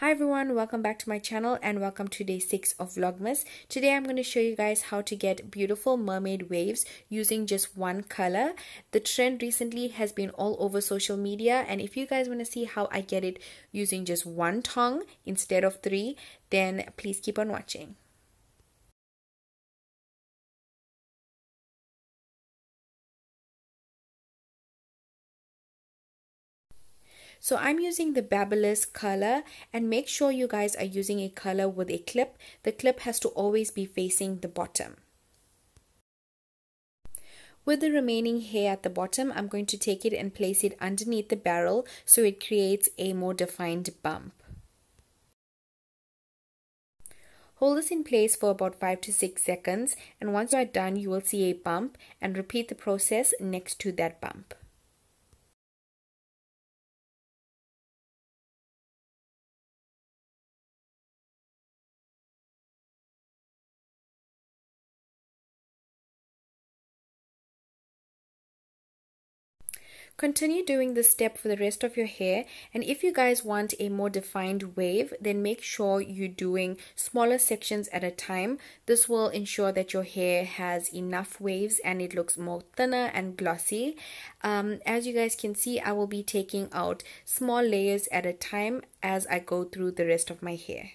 Hi everyone, welcome back to my channel and welcome to day 6 of Vlogmas. Today I'm going to show you guys how to get beautiful mermaid waves using just one color. The trend recently has been all over social media, and if you guys want to see how I get it using just one tongue instead of 3, then please keep on watching. So I'm using the Babyless color, and make sure you guys are using a color with a clip. The clip has to always be facing the bottom. With the remaining hair at the bottom, I'm going to take it and place it underneath the barrel so it creates a more defined bump. Hold this in place for about 5 to 6 seconds, and once you are done, you will see a bump, and repeat the process next to that bump. Continue doing this step for the rest of your hair, and if you guys want a more defined wave, then make sure you're doing smaller sections at a time. This will ensure that your hair has enough waves and it looks more thinner and glossy. As you guys can see, I will be taking out small layers at a time as I go through the rest of my hair.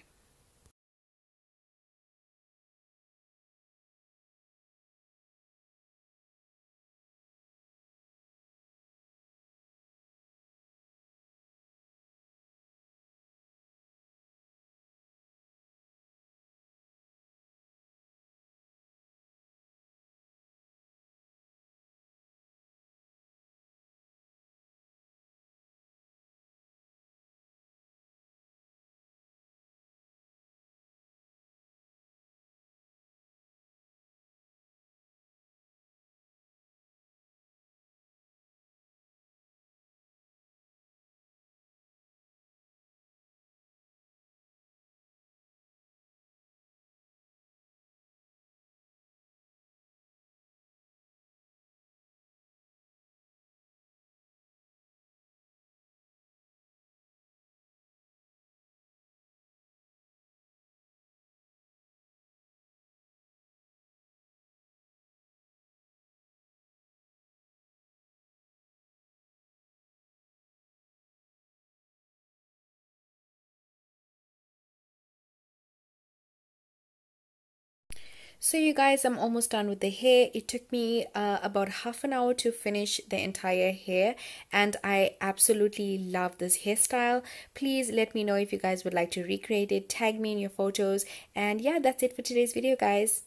So you guys, I'm almost done with the hair. It took me about half an hour to finish the entire hair, and I absolutely love this hairstyle. Please let me know if you guys would like to recreate it. Tag me in your photos, and yeah, that's it for today's video, guys.